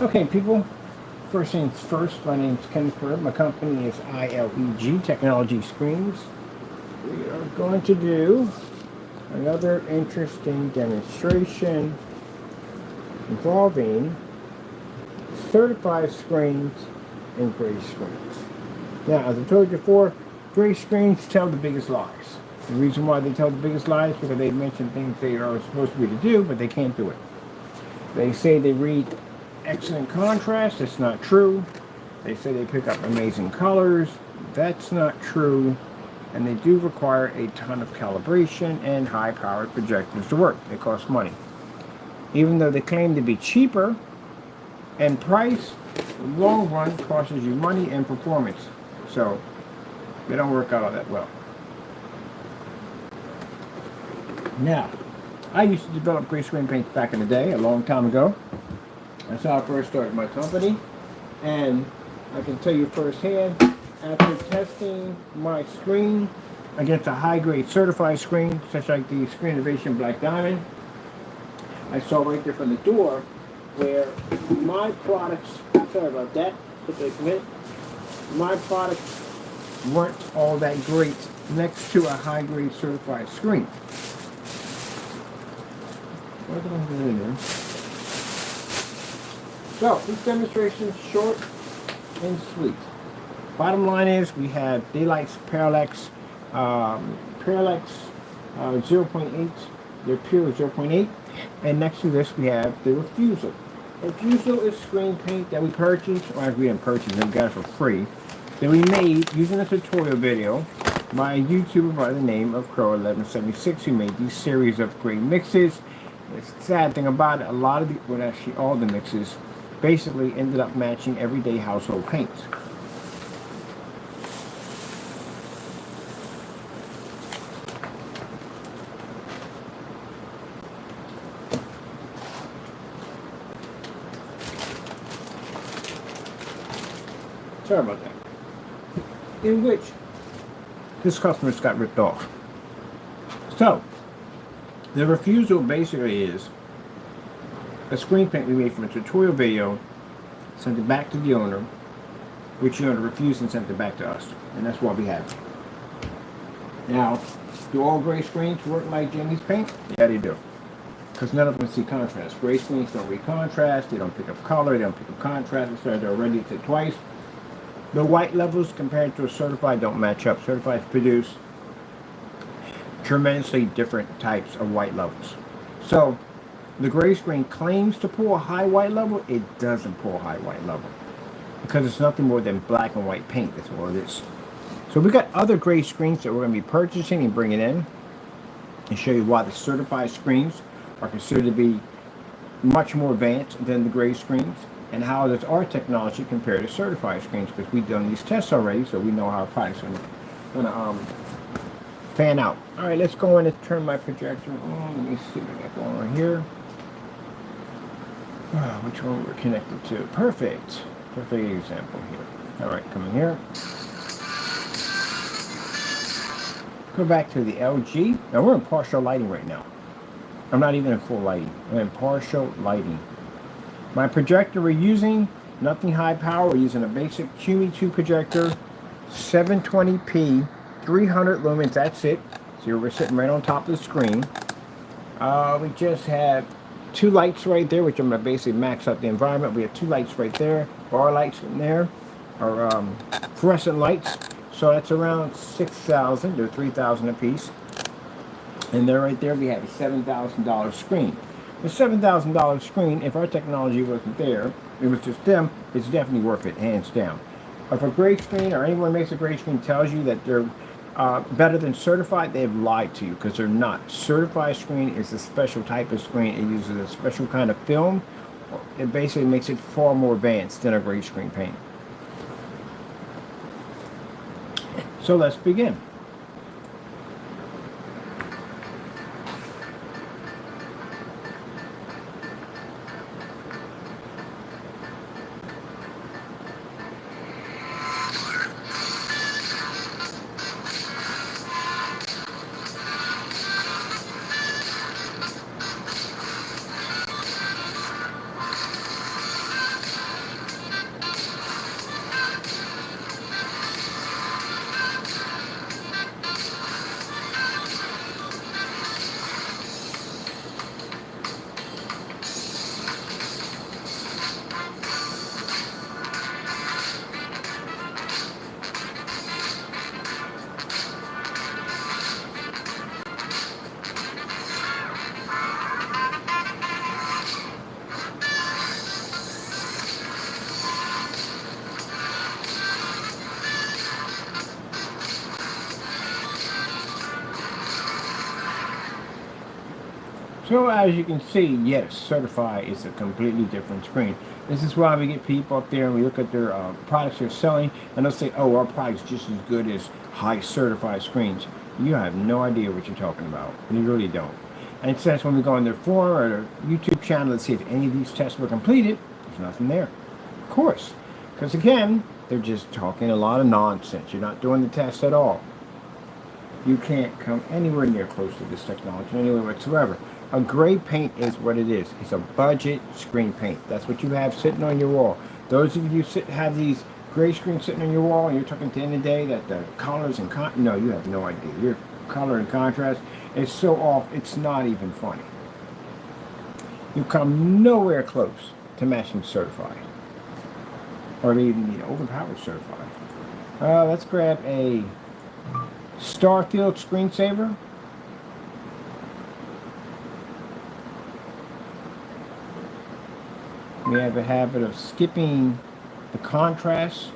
Okay, people. First things first, my name is Ken Ferd. My company is ILEG Technology Screens. We are going to do another interesting demonstration involving certified screens and gray screens. Now, as I told you before, gray screens tell the biggest lies. The reason why they tell the biggest lies is because they mention things they are supposed to be to do, but they can't do it. They say they read excellent contrast. That's not true. They say they pick up amazing colors. That's not true. And they do require a ton of calibration and high-powered projectors to work. They cost money. Even though they claim to be cheaper and price, the long run costs you money and performance. So they don't work out all that well. Now, I used to develop gray screen paints back in the day, a long time ago. That's how I first started my company, and I can tell you firsthand, after testing my screen against a high-grade certified screen, such like the Screen Innovation Black Diamond, I saw right there from the door where my products, sorry about that, put that in a minute, my products weren't all that great next to a high-grade certified screen. What did I do in there? So, this demonstration is short and sweet. Bottom line is we have Daylight's Parallax 0.8, their pure is 0.8, and next to this we have the Refusal. Refusal is screen paint that we purchased, or we didn't purchase, we got it for free, that we made using a tutorial video by a YouTuber by the name of Crow1176 who made these series of great mixes. The sad thing about it, a lot of the, well actually all the mixes, basically ended up matching everyday household paints. Sorry about that. In which this customer just got ripped off. So, the Refusal basically is a screen paint we made from a tutorial video, sent it back to the owner, which the owner refused and sent it back to us. And that's what we have. Now, do all gray screens work like Jamie's paint? Yeah, they do. Because none of them see contrast. Gray screens don't read contrast, they don't pick up color, they don't pick up contrast, so they're already hit twice. The white levels compared to a certified don't match up. Certified produce tremendously different types of white levels. So, the gray screen claims to pull a high white level. It doesn't pull a high white level because it's nothing more than black and white paint. That's all it is. So we got other gray screens that we're going to be purchasing and bringing in and show you why the certified screens are considered to be much more advanced than the gray screens, and how does our technology compare to certified screens, because we've done these tests already, so we know how our products are going to fan out. All right, let's go in and turn my projector on. Let me see what I got going on here. Which one we're connected to? Perfect. Perfect example here. All right, come in here. Go back to the LG. Now we're in partial lighting right now. I'm not even in full lighting. I'm in partial lighting. My projector we're using, nothing high power. We're using a basic QE2 projector, 720p, 300 lumens. That's it. So we're sitting right on top of the screen. We just have two lights right there, which I'm going to basically max out the environment. We have two lights right there, bar lights in there, or fluorescent lights. So that's around 6,000 or 3,000 a piece. And there, right there, we have a $7,000 screen. The $7,000 screen, if our technology wasn't there, it was just them, it's definitely worth it, hands down. If a gray screen or anyone makes a gray screen tells you that they're better than certified, they've lied to you, because they're not. Certified screen is a special type of screen. It uses a special kind of film. It basically makes it far more advanced than a gray screen paint. So let's begin. So as you can see, yes, certified is a completely different screen. This is why we get people up there and we look at their products they're selling and they'll say, oh, our product's just as good as high certified screens. You have no idea what you're talking about. You really don't. And since when we go on their forum or their YouTube channel to see if any of these tests were completed, there's nothing there. Of course. Because again, they're just talking a lot of nonsense. You're not doing the test at all. You can't come anywhere near close to this technology anywhere whatsoever. A gray paint is what it is. It's a budget screen paint. That's what you have sitting on your wall. Those of you have these gray screens sitting on your wall and you're talking at the end of the day that the colors and no, you have no idea. Your color and contrast is so off, it's not even funny. You come nowhere close to matching certified. Or even overpowered certified. Let's grab a Starfield screensaver. We have a habit of skipping the contrast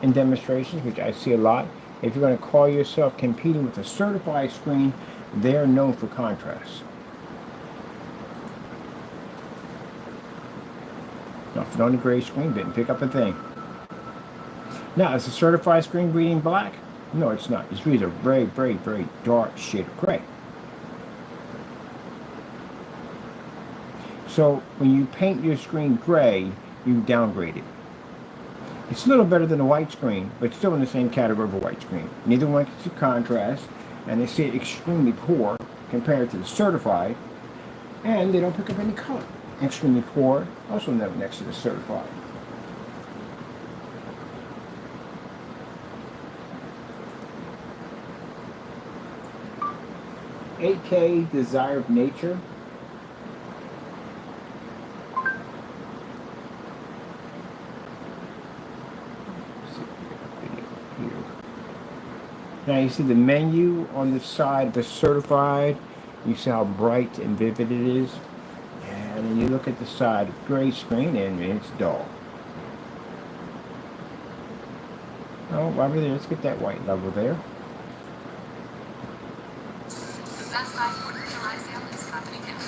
in demonstrations, which I see a lot. If you're going to call yourself competing with a certified screen, they're known for contrast. Nothing on the gray screen, didn't pick up a thing. Now, is a certified screen reading black? No, it's not. It's reading a very, very, very dark shade of gray. So when you paint your screen gray, you downgrade it. It's a little better than a white screen, but still in the same category of a white screen. Neither one gets the contrast, and they see it extremely poor compared to the certified, and they don't pick up any color. Extremely poor, also next to the certified. $8K Desire of Nature. Now you see the menu on the side of the certified. You see how bright and vivid it is. And then you look at the side of gray screen and it's dull. Oh, while we're there, let's get that white level there. The Best Buy 4th of July sale is happening now.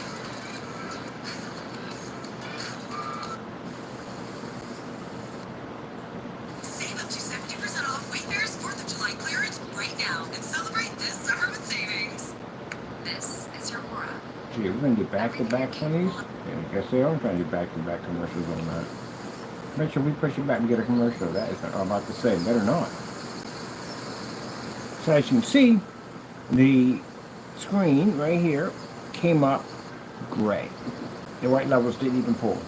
Save up to 70% off Wayfair's 4th of July clearance right now and celebrate this summer with savings. This is your Aura. Gee, we're going to do back-to-back on these? Yeah, I guess they are trying to do back-to-back commercials on that. Make sure we push it back and get a commercial. That is what I'm about to say. Better not. So as you can see, the screen right here came up gray. The white levels didn't even pull.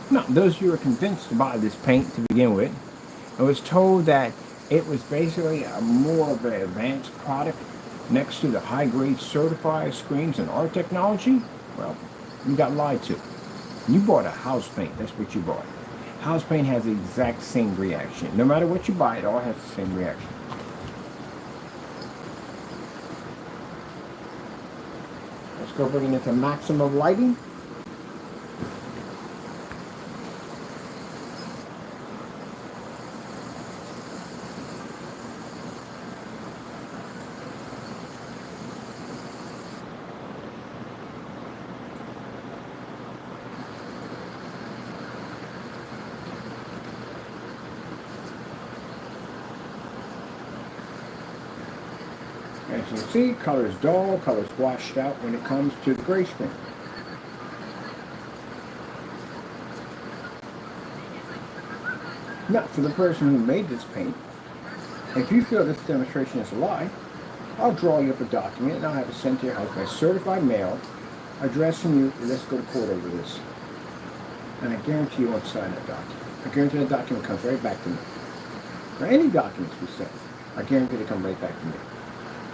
Now, those of you who are convinced to buy this paint to begin with, I was told that it was basically more of an advanced product next to the high-grade certified screens and art technology. Well, you got lied to. You bought a house paint. That's what you bought. House paint has the exact same reaction. No matter what you buy, it all has the same reaction. Let's go bring it into maximum lighting. As you can see, color is dull, color is washed out when it comes to the gray screen. Now, for the person who made this paint, if you feel this demonstration is a lie, I'll draw you up a document and I'll have it sent to your house by certified mail, addressing you, and let's go to court over this. And I guarantee you won't sign that document. I guarantee that document comes right back to me. Or any documents we send, I guarantee they come right back to me.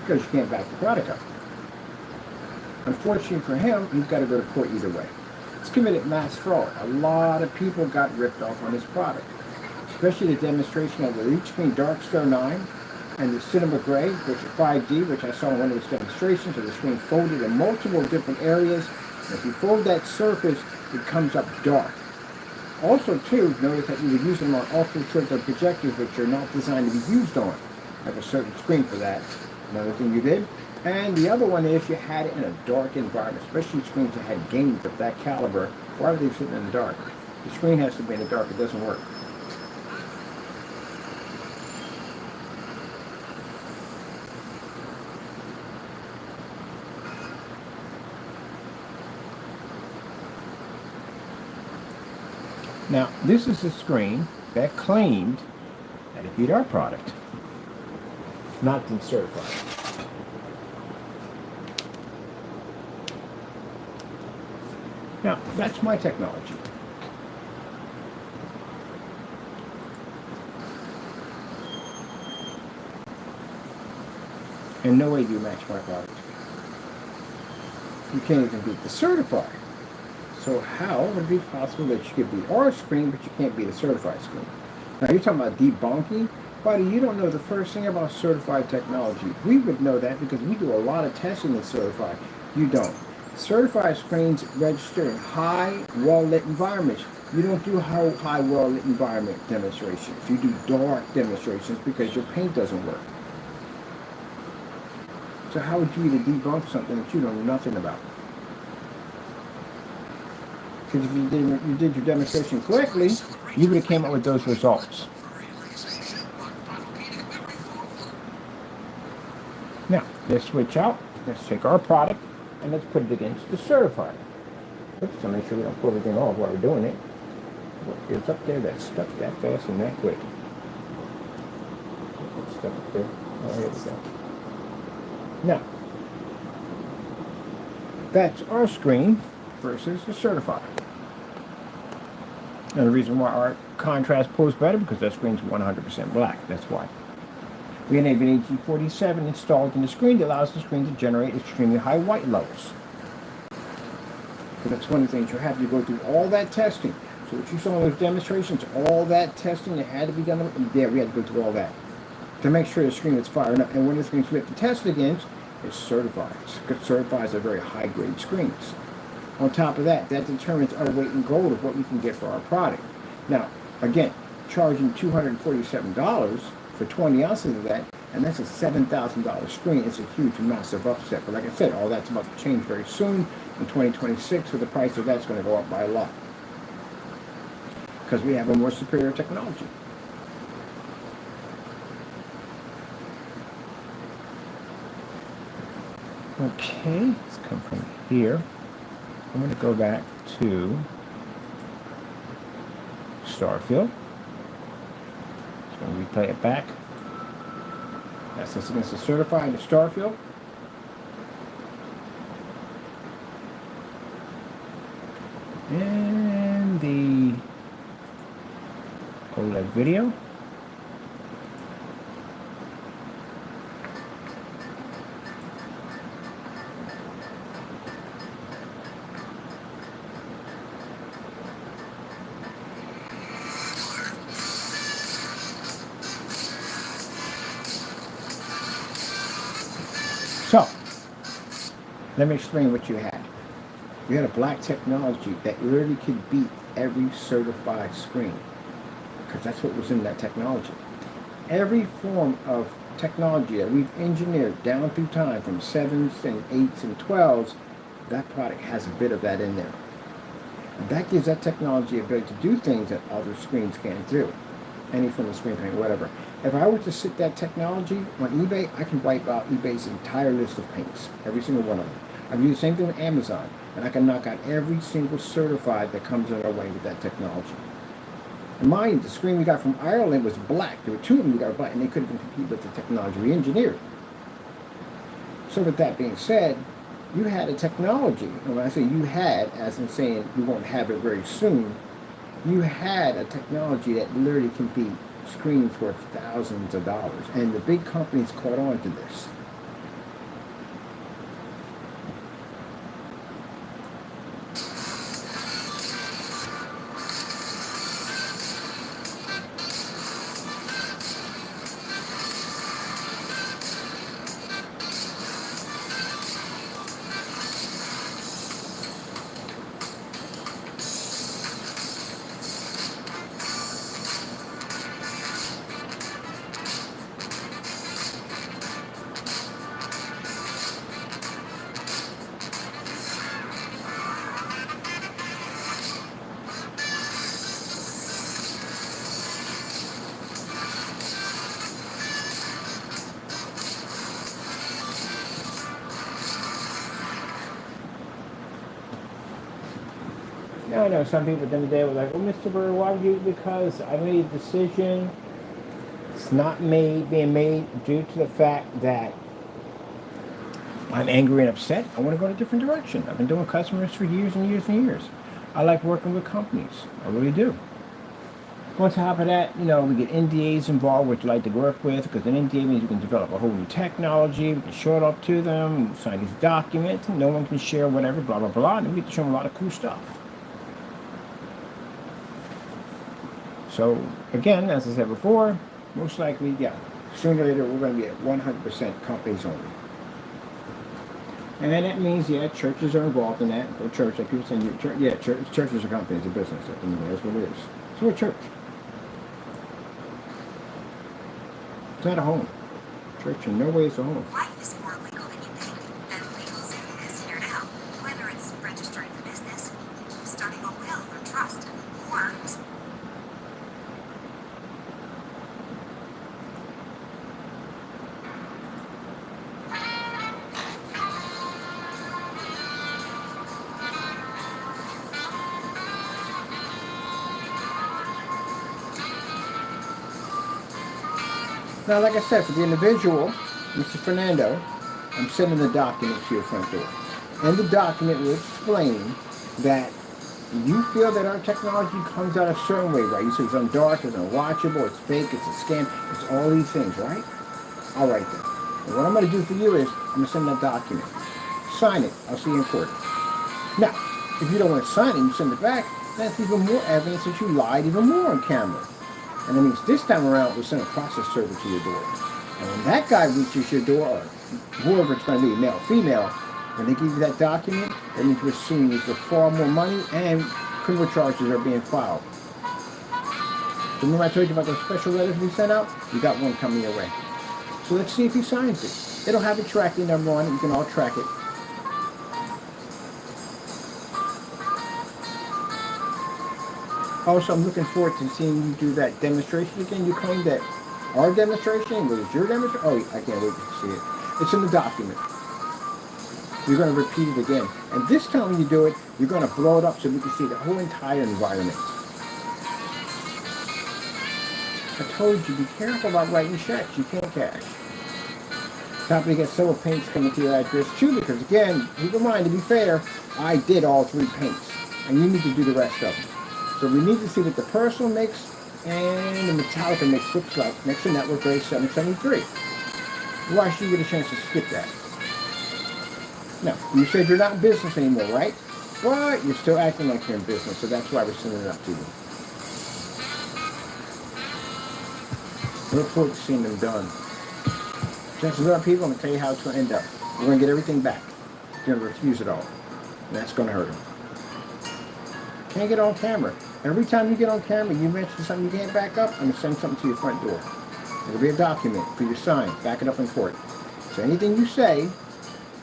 Because you can't back the product up. Unfortunately for him, he's got to go to court either way. It's committed mass fraud. A lot of people got ripped off on this product. Especially the demonstration of the Reach Screen Darkstar 9 and the Cinema Gray, which is 5D, which I saw in one of his demonstrations, of the screen folded in multiple different areas. And if you fold that surface, it comes up dark. Also, too, notice that you would use them on ultra-short projectors, which are not designed to be used on. Have a certain screen for that. Another thing you did. And the other one is you had it in a dark environment, especially screens that had gains of that caliber. Why are they sitting in the dark? The screen has to be in the dark. It doesn't work. Now, this is a screen that claimed that it beat our product, not been certified. Now, that's my technology. And no way do you match my product. You can't even beat the certified. So how would it be possible that you could beat our screen, but you can't beat a certified screen? Now you're talking about debunking? Buddy, you don't know the first thing about certified technology. We would know that because we do a lot of testing in certified. You don't. Certified screens register in high, well-lit environments. You don't do high, well-lit environment demonstrations. You do dark demonstrations because your paint doesn't work. So how would you either debunk something that you know nothing about? Because if you did your demonstration correctly, you would have came up with those results. Now, let's switch out. Let's take our product and let's put it against the certified. Oops, so make sure we don't pull everything off while we're doing it. What is up there that's stuck that fast and that quick? It's stuck up there. Oh, here we go. Now, that's our screen versus the certified. And the reason why our contrast pulls better because that screen's 100% black. That's why. We have an AG47 installed in the screen that allows the screen to generate extremely high white levels. Because that's one of the things you have to go through all that testing. So what you saw in those demonstrations, all that testing that had to be done, yeah, we had to go through all that to make sure the screen was firing up. And one of the things we have to test against is certified. Because certified are very high grade screens. On top of that, that determines our weight in gold of what we can get for our product. Now, again, charging $247 for 20 ounces of that, and that's a $7,000 screen. It's a huge, massive upset. But like I said, all that's about to change very soon in 2026, so the price of that's going to go up by a lot. Because we have a more superior technology. Okay, let's come from here. I'm going to go back to Starfield. Just going to replay it back. That's us against the certified and Starfield. And the OLED video. So, let me explain what you had. You had a black technology that literally could beat every certified screen, because that's what was in that technology. Every form of technology that we've engineered down through time, from 7s and 8s and 12s, that product has a bit of that in there. And that gives that technology the ability to do things that other screens can't do. Any form of screen paint, whatever. If I were to sit that technology on eBay, I can wipe out eBay's entire list of paints, every single one of them. I do the same thing with Amazon, and I can knock out every single certified that comes in our way with that technology. And mind you, the screen we got from Ireland was black. There were two of them we got black, and they couldn't compete with the technology we engineered. So with that being said, you had a technology, and when I say you had, as in saying you won't have it very soon, you had a technology that literally can beat screens worth thousands of dollars, and the big companies caught on to this. Now I know some people at the end of the day were like, oh, Mr. Bird, why would you? Because I made a decision. It's not being made due to the fact that I'm angry and upset. I want to go in a different direction. I've been doing customers for years and years and years. I like working with companies. I really do. On top of that, we get NDAs involved, which you like to work with, because an NDA means you can develop a whole new technology, we can show it up to them, sign these documents, and no one can share whatever, blah, blah, blah, and we get to show them a lot of cool stuff. So, again, as I said before, most likely, yeah, sooner or later we're going to be at 100% companies only. And that means, yeah, churches are involved in that. Or church, like people saying, churches are companies, a business. That's what it is. So we're a church. It's not a home. Church in no way is a home. Life is more legal than you think, and LegalZoom is here to help. Whether it's registering the business, starting a will or trust, or Now, like I said, for the individual, Mr. Fernando, I'm sending the document to your front door. And the document will explain that you feel that our technology comes out a certain way, right? You say it's dark, it's unwatchable, it's fake, it's a scam, it's all these things, right? All right then. And what I'm going to do for you is, I'm going to send that document. Sign it. I'll see you in court. Now, if you don't want to sign it and you send it back, that's even more evidence that you lied even more on camera. And that means this time around, we'll send a process server to your door. And when that guy reaches your door, or whoever it's going to be, male, female, when they give you that document, that means we're suing you for far more money and criminal charges are being filed. So remember I told you about those special letters we sent out? You got one coming your way. So let's see if he signs it. It'll have a tracking number on it. You can all track it. Also, I'm looking forward to seeing you do that demonstration again. You claimed that our demonstration was your demonstration? Oh, I can't wait to see it. It's in the document. You're going to repeat it again. And this time when you do it, you're going to blow it up so we can see the whole entire environment. I told you, be careful about writing checks. You can't cash. Company gets several paints coming to your address too, because again, keep in mind, to be fair, I did all 3 paints. And you need to do the rest of them. So we need to see what the personal mix and the Metallica mix looks like next to Network Grade 773. Why should you get a chance to skip that? Now, you said you're not in business anymore, right? But you're still acting like you're in business, so that's why we're sending it up to you. I look forward to seeing them done. Chances are, people, I'm going to tell you how it's going to end up. We're going to get everything back. You're going to refuse it all. And that's going to hurt them. Can't get on camera. Every time you get on camera, you mention something you can't back up, I'm going to send something to your front door. It'll be a document for you to sign. Back it up in court. So anything you say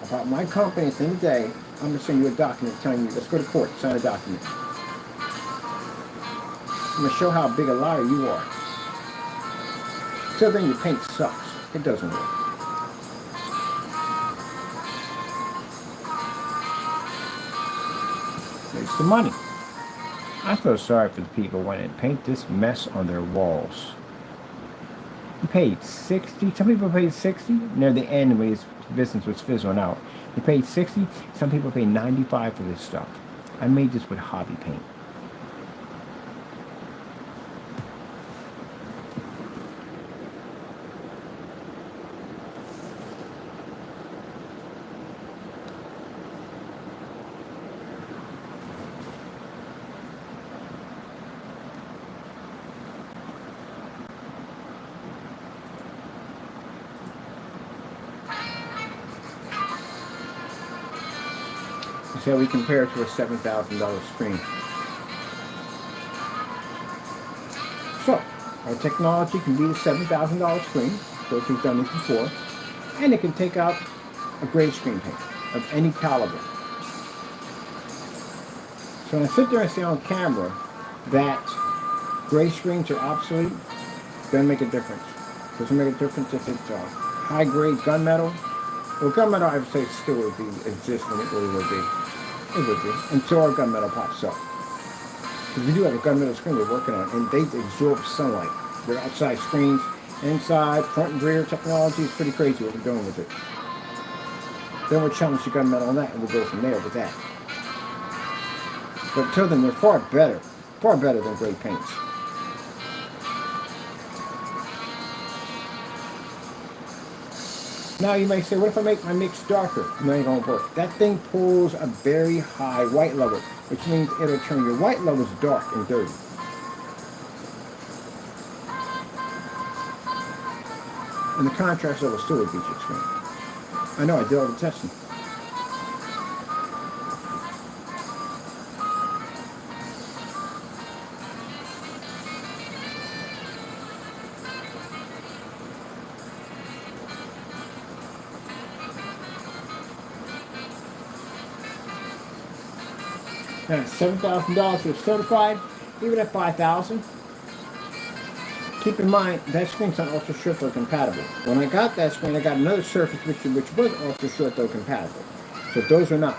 about my company at the end of the day, I'm going to send you a document telling you, let's go to court, sign a document. I'm going to show how big a liar you are. Till then, your paint sucks. It doesn't work. Waste the money. I feel sorry for the people when they paint this mess on their walls. You paid 60. Some people paid 60 near the end when his business was fizzling out. They paid 60. Some people paid 95 for this stuff. I made this with hobby paint. So we compare it to a $7,000 screen. So, our technology can beat a $7,000 screen. Of course, we've done this before. And it can take out a gray screen paint of any caliber. So when I sit there and say on camera that gray screens are obsolete, doesn't make a difference. Doesn't make a difference if it's high-grade gunmetal. Well, gunmetal, I would say, still would be exist, and it really would be. It would be, until our gunmetal pops up. Because we do have a gunmetal screen we're working on, and they absorb sunlight. They're outside screens, inside, front and rear technology. It's pretty crazy what we're doing with it. Then we'll challenge the gunmetal on that, and we'll go from there with that. But until then, they're far better than gray paints. Now you may say, what if I make my mix darker? No, it ain't gonna work. That thing pulls a very high white level, which means it'll turn your white levels dark and dirty. And the contrast level still would beat your screen. I know, I did all the testing. Now, $7,000 for certified, even at $5,000. Keep in mind, that screen's not ultra short throw compatible. When I got that screen, I got another Surface which was ultra short throw compatible. So those are not.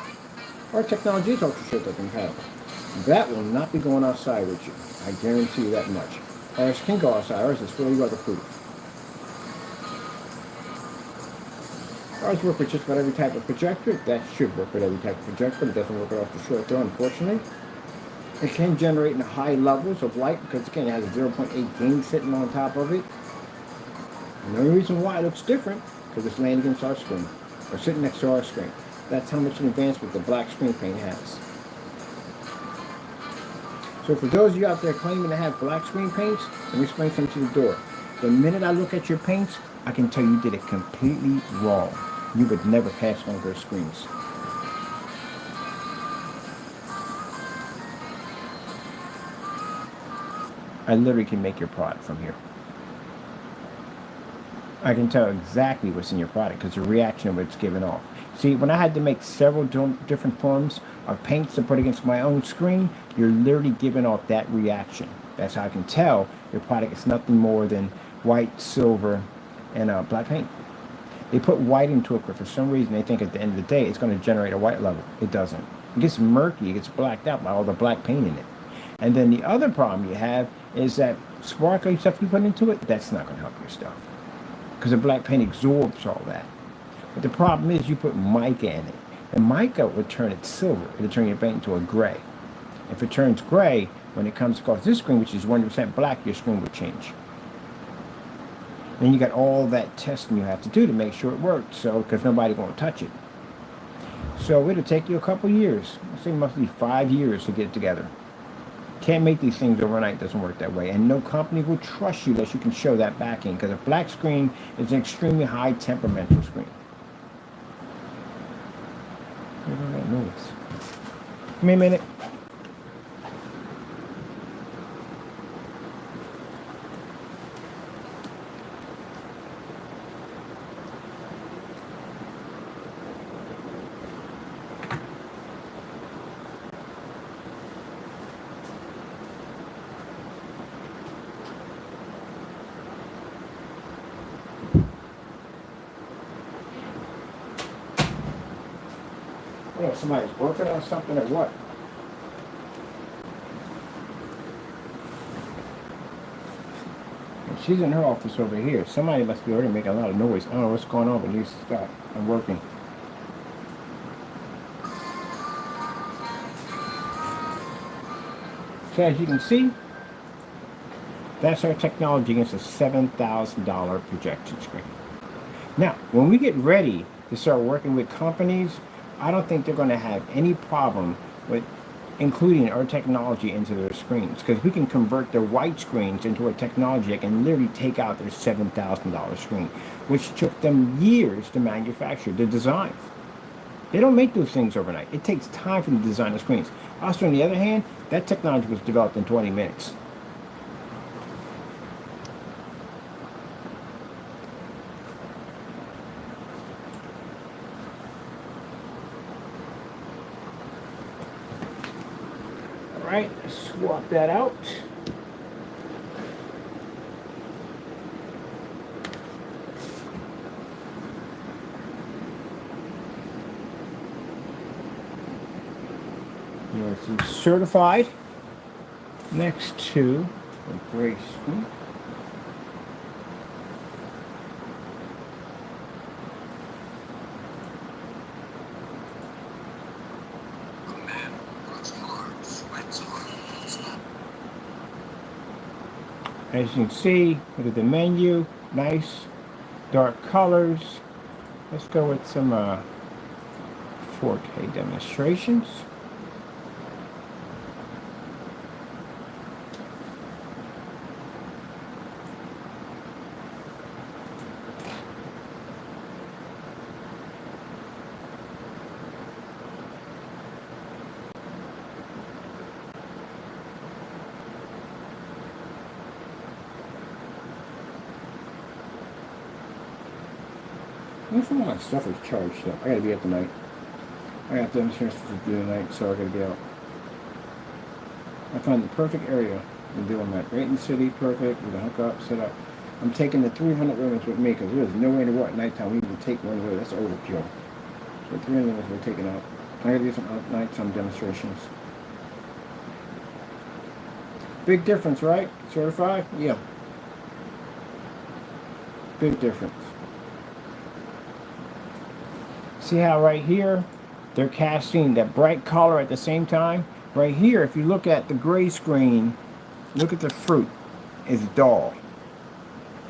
Our technology is ultra short throw compatible. That will not be going outside with you. I guarantee you that much. Ours can go outside. Ours is fully weatherproof. Ours work with just about every type of projector. That should work with every type of projector, but it doesn't work with ultra short throw, unfortunately. It can generate in high levels of light because, again, it has a 0.8 gain sitting on top of it. And the only reason why it looks different because it's laying against our screen or sitting next to our screen. That's how much an advancement the black screen paint has. So for those of you out there claiming to have black screen paints, let me explain something to the door. The minute I look at your paints, I can tell you did it completely wrong. You would never pass one of those screens. I literally can make your product from here. I can tell exactly what's in your product because the reaction of it's given off. See, when I had to make several different forms of paints to put against my own screen, you're literally giving off that reaction. That's how I can tell your product is nothing more than white, silver, and black paint. They put white into it, but for some reason they think at the end of the day it's going to generate a white level. It doesn't. It gets murky, it gets blacked out by all the black paint in it. And then the other problem you have is that sparkly stuff you put into it, that's not going to help your stuff. Because the black paint absorbs all that. But the problem is you put mica in it. And mica would turn it silver. It'll turn your paint into a gray. If it turns gray, when it comes across this screen, which is 100% black, your screen would change. Then you got all that testing you have to do to make sure it works, so because nobody won't touch it. So it'll take you a couple years. I say it must be 5 years to get it together. Can't make these things overnight. Doesn't work that way. And no company will trust you unless you can show that backing, because a black screen is an extremely high temperamental screen. What is that noise? Give me a minute. You know, somebody's working on something or what? She's in her office over here. Somebody must be already making a lot of noise. I don't know what's going on, but Lisa's got. I'm working. So as you can see, that's our technology against a $7,000 projection screen. Now, when we get ready to start working with companies, I don't think they're going to have any problem with including our technology into their screens, because we can convert their white screens into a technology that can literally take out their $7,000 screen, which took them years to manufacture, to design. They don't make those things overnight. It takes time for them to design the screens. Also, on the other hand, that technology was developed in 20 minutes. Right, swap that out. You know, it's certified. next to the gray screen. As you can see, look at the menu, nice dark colors. Let's go with some 4K demonstrations. Most of my stuff is charged up. I gotta be up tonight. I got demonstrations to do tonight, so I gotta be out. I found the perfect area to do them at. Right in the city, perfect, with a hookup, set up. I'm taking the 300 lumens with me because there's no way to go at nighttime. We even take one away. That's overkill. So 300 lumens we're taking out. I gotta do some nighttime demonstrations. Big difference, right? Certified? Yeah. Big difference. See how right here, they're casting that bright color at the same time? Right here, if you look at the gray screen, look at the fruit. It's dull.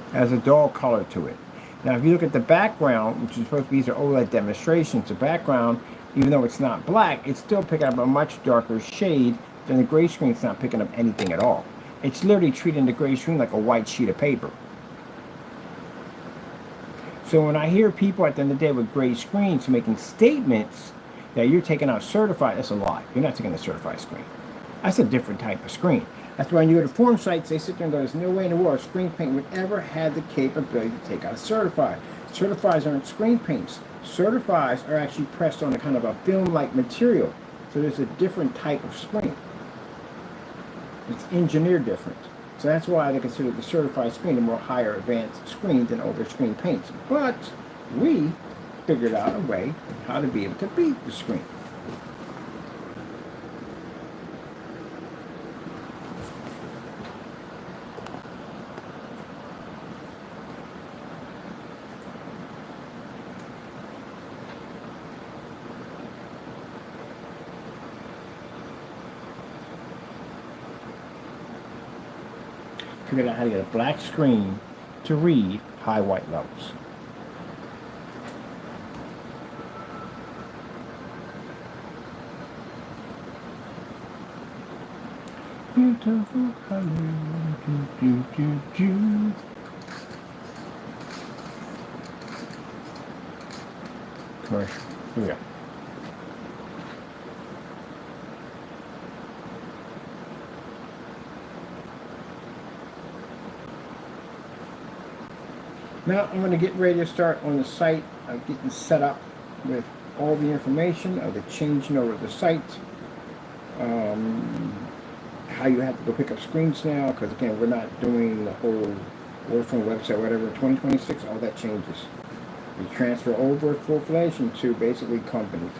It has a dull color to it. Now, if you look at the background, which is supposed to be these are OLED demonstrations, the background, even though it's not black, it's still picking up a much darker shade than the gray screen. It's not picking up anything at all. It's literally treating the gray screen like a white sheet of paper. So when I hear people at the end of the day with gray screens making statements that you're taking out certified, that's a lie. You're not taking a certified screen. That's a different type of screen. That's why when you go to forum sites, they sit there and go, there's no way in the world screen paint would ever have the capability to take out a certified. Certifieds aren't screen paints. Certifieds are actually pressed on a kind of a film-like material. So there's a different type of screen. It's engineered different. So that's why they consider the certified screen a more higher advanced screen than older screen paints. But we figured out a way how to be able to beat the screen. Figured out how to get a black screen to read high white levels. Beautiful color, do, do, do, do. Commercial. Here we go. Now I'm going to get ready to start on the site, getting set up with all the information of the changing over the site, how you have to go pick up screens now, because again, we're not doing the whole work from the website, whatever. 2026, all that changes. We transfer over full-fledged into basically companies.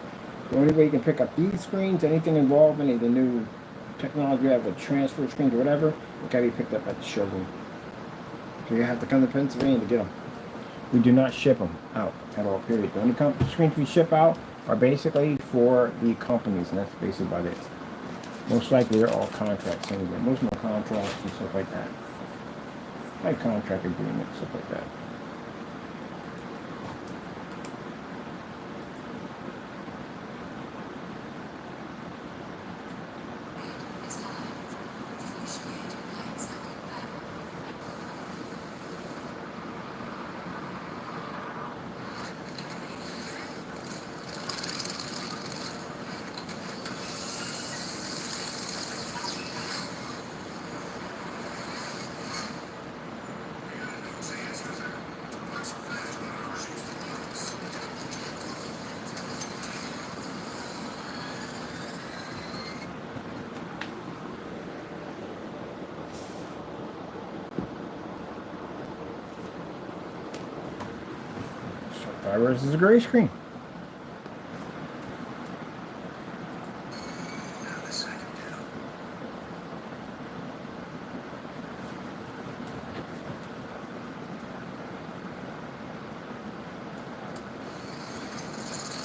The only way you can pick up these screens, anything involved in the new technology, you have a transfer screens or whatever, it can be picked up at the showroom. So you have to come to Pennsylvania to get them. We do not ship them out at all, period. The only screens we ship out are basically for the companies, and that's basically about it. Most likely they're all contracts anyway. Most of them are contracts and stuff like that. Like contract agreements, stuff like that. Versus a gray screen.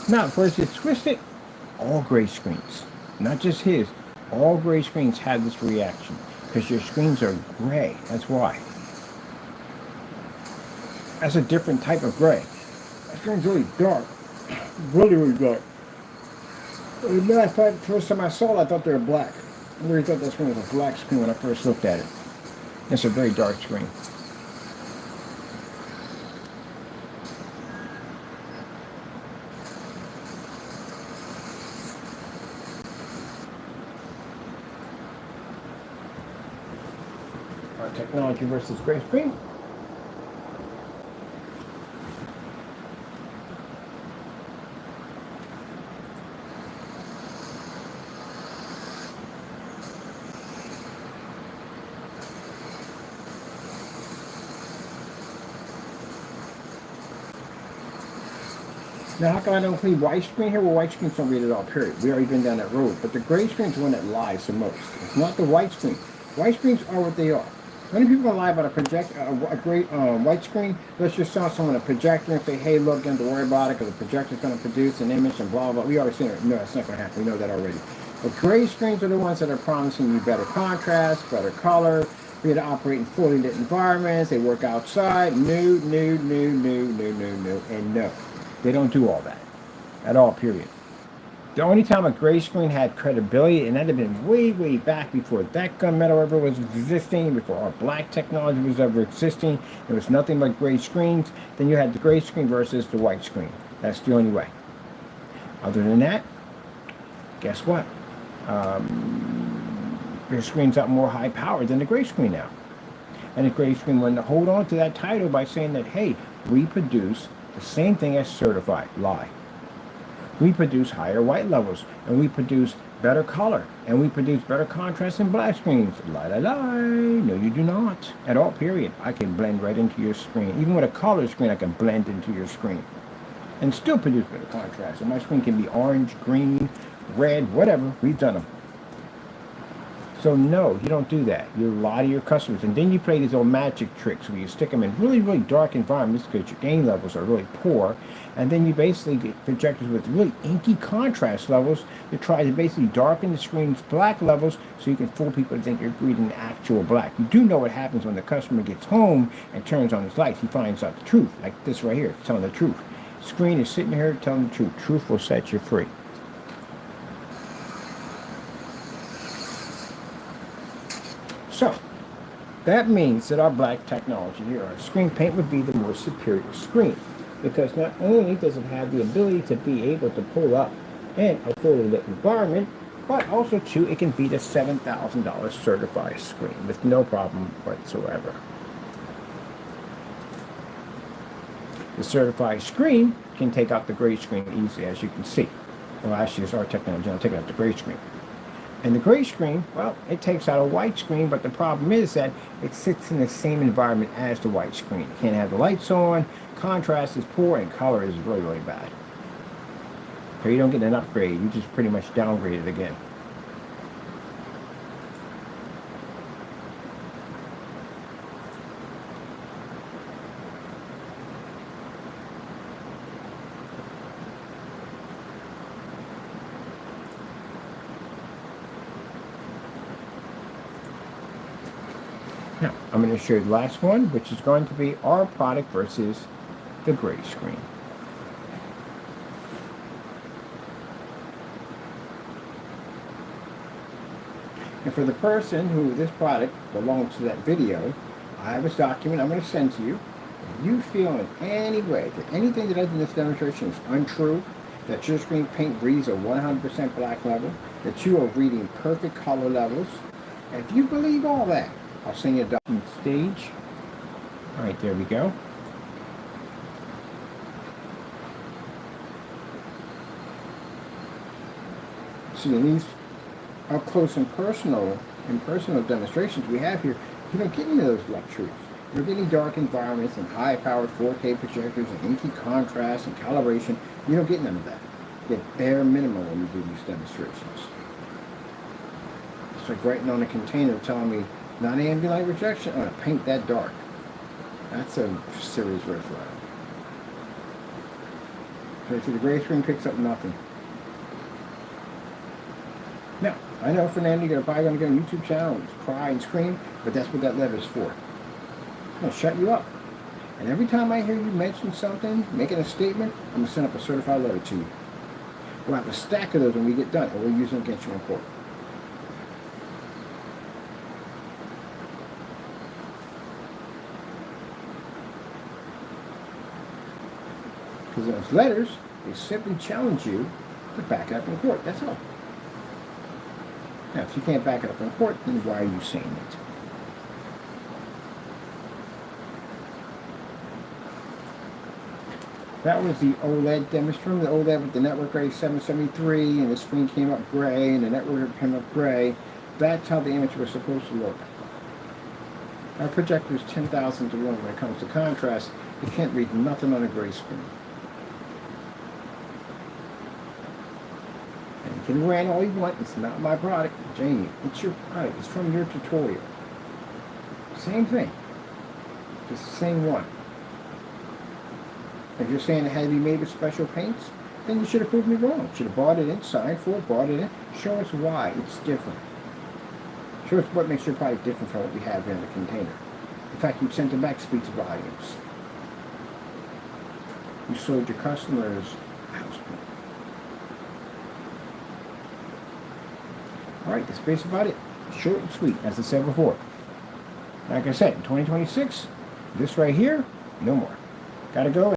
Now, before it gets twisted, all gray screens, not just his, all gray screens have this reaction because your screens are gray. That's why. That's a different type of gray. That screen's really dark, really, really dark. And then I thought, first time I saw it, I thought they were black. I really thought that screen was a black screen when I first looked at it. It's a very dark screen. Our technology versus gray screen. Now, how come I don't include white screen here? Well, white screens don't read at all, period. We already been down that road. But the gray screen's the one that lies the most. It's not the white screen. White screens are what they are. Many people gonna lie about a great white screen. Let's just sell someone a projector and say, hey, look, don't worry about it because the projector's going to produce an image and blah, blah. We already seen it. No, it's not going to happen. We know that already. But gray screens are the ones that are promising you better contrast, better color, be able to operate in fully lit environments. They work outside. No, and no. They don't do all that at all, period. The only time a gray screen had credibility, and that had been way, way back before that gunmetal ever was existing, before our black technology was ever existing, there was nothing but gray screens, then you had the gray screen versus the white screen. That's the only way. Other than that, guess what? Your screen's up more high powered than the gray screen now. And the gray screen wanted to hold on to that title by saying that, hey, we produce the same thing as certified. Lie. We produce higher white levels, and we produce better color, and we produce better contrast in black screens. Lie. No, you do not. At all, period. I can blend right into your screen. Even with a color screen, I can blend into your screen and still produce better contrast. And my screen can be orange, green, red, whatever. We've done them. So no, you don't do that. You lie to your customers. And then you play these old magic tricks where you stick them in really, really dark environments because your gain levels are really poor. And then you basically get projectors with really inky contrast levels to try to basically darken the screen's black levels so you can fool people to think you're reading actual black. You do know what happens when the customer gets home and turns on his lights. He finds out the truth, like this right here, telling the truth. Screen is sitting here telling the truth. Truth will set you free. So, that means that our black technology here, our screen paint, would be the more superior screen. Because not only does it have the ability to be able to pull up in a fully lit environment, but also, too, it can beat a $7,000 certified screen with no problem whatsoever. The certified screen can take out the gray screen easily, as you can see. Well, actually, it's our technology. I'll take out the gray screen. And the gray screen, well, it takes out a white screen, but the problem is that it sits in the same environment as the white screen. You can't have the lights on, contrast is poor, and color is really, really bad. So you don't get an upgrade, you just pretty much downgrade it again. Now, I'm going to show you the last one, which is going to be our product versus the gray screen. And for the person who this product belongs to that video, I have a document I'm going to send to you. If you feel in any way that anything that I did in this demonstration is untrue, that your screen paint reads a 100% black level, that you are reading perfect color levels, and if you believe all that, I'll send you a document stage. All right, there we go. See, in these up close and personal demonstrations we have here, you don't get any of those luxuries. You're getting dark environments and high-powered 4K projectors and inky contrast and calibration. You don't get none of that. You get bare minimum when you do these demonstrations. It's like writing on a container telling me non-ambient light rejection, I'm going to paint that dark. That's a serious red flag. So I see the gray screen picks up nothing. Now, I know, Fernando, you're probably going to go on YouTube channel and cry and scream, but that's what that lever's for. It's going to shut you up. And every time I hear you mention something, making a statement, I'm going to send up a certified letter to you. We'll have a stack of those when we get done, and we'll use them against you in court. Because those letters, they simply challenge you to back it up in court. That's all. Now, if you can't back it up in court, then why are you saying it? That was the OLED demonstration, the OLED with the network grade 773, and the screen came up gray, and the network came up gray. That's how the image was supposed to look. Our projector is 10,000 to 1 when it comes to contrast. You can't read nothing on a gray screen. And you can rant all you want. It's not my product, Jamie. It's your product. It's from your tutorial. Same thing. Just the same one. If you're saying it had to be made with special paints, then you should have proved me wrong. You should have bought it in, signed for it, bought it in. Show us why it's different. Show us what makes your product different from what we have in the container. The fact you sent it back speaks volumes. You sold your customers house paint. Alright, that's basically about it. Short and sweet, as I said before. Like I said, in 2026, this right here, no more. Gotta go.